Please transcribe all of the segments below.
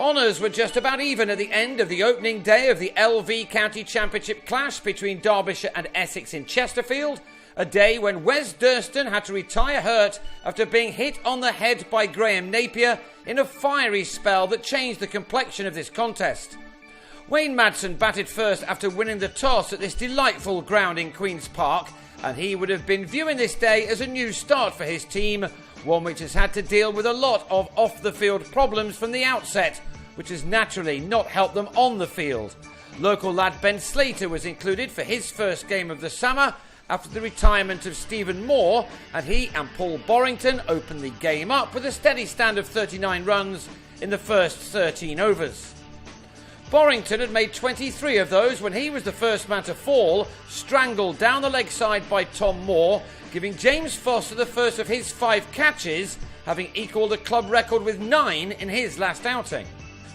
Honours were just about even at the end of the opening day of the LV County Championship clash between Derbyshire and Essex in Chesterfield, a day when Wes Durston had to retire hurt after being hit on the head by Graham Napier in a fiery spell that changed the complexion of this contest. Wayne Madsen batted first after winning the toss at this delightful ground in Queen's Park, and he would have been viewing this day as a new start for his team, one which has had to deal with a lot of off-the-field problems from the outset, which has naturally not helped them on the field. Local lad Ben Slater was included for his first game of the summer after the retirement of Stephen Moore, and he and Paul Borrington opened the game up with a steady stand of 39 runs in the first 13 overs. Borrington had made 23 of those when he was the first man to fall, strangled down the leg side by Tom Moore, giving James Foster the first of his 5 catches, having equalled a club record with 9 in his last outing.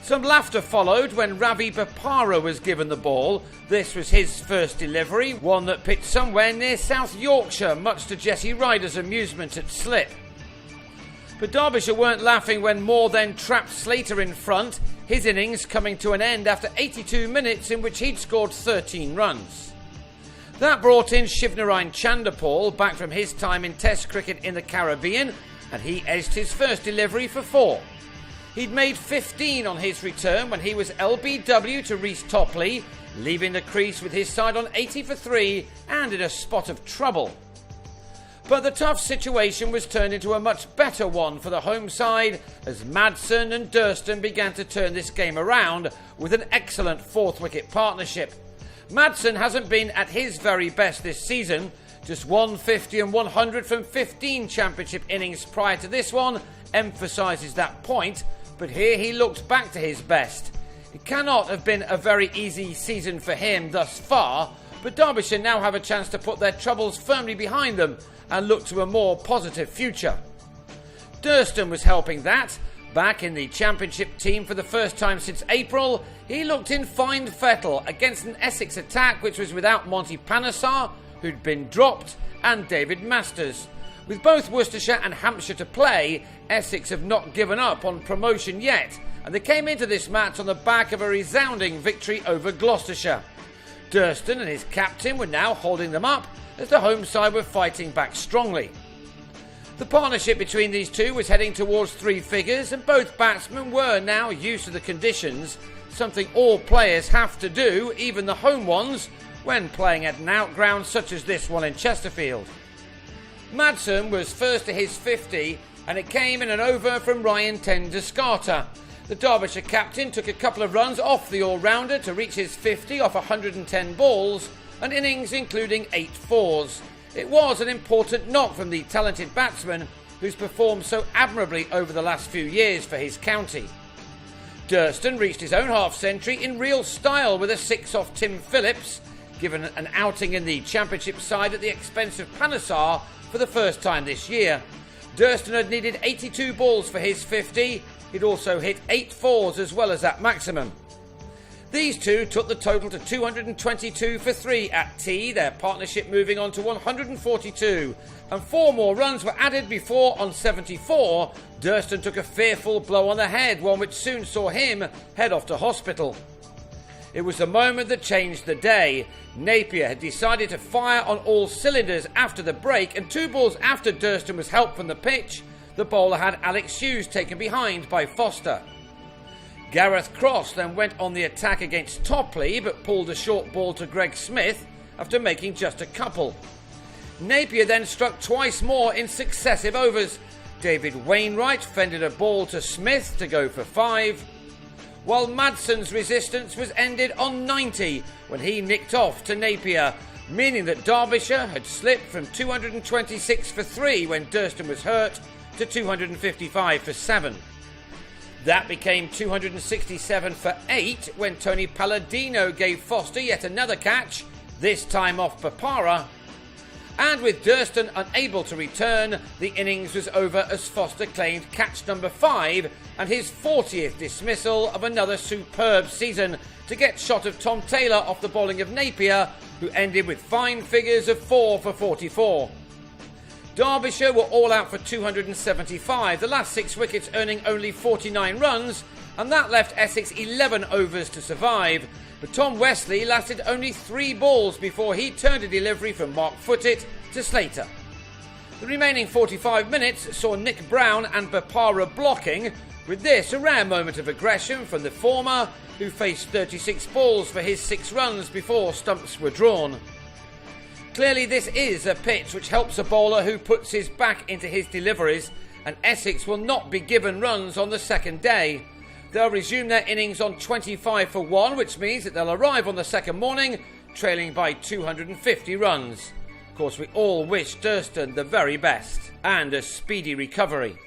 Some laughter followed when Ravi Bapara was given the ball. This was his first delivery, one that pitched somewhere near South Yorkshire, much to Jesse Ryder's amusement at slip. But Derbyshire weren't laughing when Moore then trapped Slater in front, his innings coming to an end after 82 minutes in which he'd scored 13 runs. That brought in Shivnarine Chanderpaul, back from his time in Test cricket in the Caribbean, and he edged his first delivery for 4. He'd made 15 on his return when he was LBW to Reece Topley, leaving the crease with his side on 80 for 3 and in a spot of trouble. But the tough situation was turned into a much better one for the home side as Madsen and Durston began to turn this game around with an excellent 4th wicket partnership. Madsen hasn't been at his very best this season, just 150 and 100 from 15 championship innings prior to this one emphasises that point, but here he looks back to his best. It cannot have been a very easy season for him thus far, but Derbyshire now have a chance to put their troubles firmly behind them and look to a more positive future. Durston was helping that. Back in the championship team for the first time since April, he looked in fine fettle against an Essex attack which was without Monty Panesar, who'd been dropped, and David Masters. With both Worcestershire and Hampshire to play, Essex have not given up on promotion yet, and they came into this match on the back of a resounding victory over Gloucestershire. Durston and his captain were now holding them up as the home side were fighting back strongly. The partnership between these two was heading towards 3 figures, and both batsmen were now used to the conditions, something all players have to do, even the home ones, when playing at an outground such as this one in Chesterfield. Madsen was first to his 50, and it came in an over from Ryan Tenduscarter. The Derbyshire captain took a couple of runs off the all-rounder to reach his 50 off 110 balls, an innings including 8 fours. It was an important knock from the talented batsman who's performed so admirably over the last few years for his county. Durston reached his own half-century in real style with a 6 off Tim Phillips, given an outing in the championship side at the expense of Panesar for the first time this year. Durston had needed 82 balls for his 50. He'd also hit 8 fours as well as that maximum. These two took the total to 222 for 3 at tea, their partnership moving on to 142, and 4 more runs were added before, on 74, Durston took a fearful blow on the head, one which soon saw him head off to hospital. It was the moment that changed the day. Napier had decided to fire on all cylinders after the break, and 2 balls after Durston was helped from the pitch, the bowler had Alex Hughes taken behind by Foster. Gareth Cross then went on the attack against Topley, but pulled a short ball to Greg Smith after making just a couple. Napier then struck twice more in successive overs. David Wainwright fended a ball to Smith to go for 5, while Madsen's resistance was ended on 90 when he nicked off to Napier, meaning that Derbyshire had slipped from 226 for 3 when Durston was hurt to 255 for 7. That became 267 for 8 when Tony Palladino gave Foster yet another catch, this time off Bapara. And with Durston unable to return, the innings was over as Foster claimed catch number 5 and his 40th dismissal of another superb season to get shot of Tom Taylor off the bowling of Napier, who ended with fine figures of 4 for 44. Derbyshire were all out for 275, the last 6 wickets earning only 49 runs, and that left Essex 11 overs to survive, but Tom Wesley lasted only 3 balls before he turned a delivery from Mark Footitt to Slater. The remaining 45 minutes saw Nick Brown and Bapara blocking, with this a rare moment of aggression from the former, who faced 36 balls for his 6 runs before stumps were drawn. Clearly this is a pitch which helps a bowler who puts his back into his deliveries, and Essex will not be given runs on the second day. They'll resume their innings on 25 for 1, which means that they'll arrive on the second morning trailing by 250 runs. Of course, we all wish Durston the very best and a speedy recovery.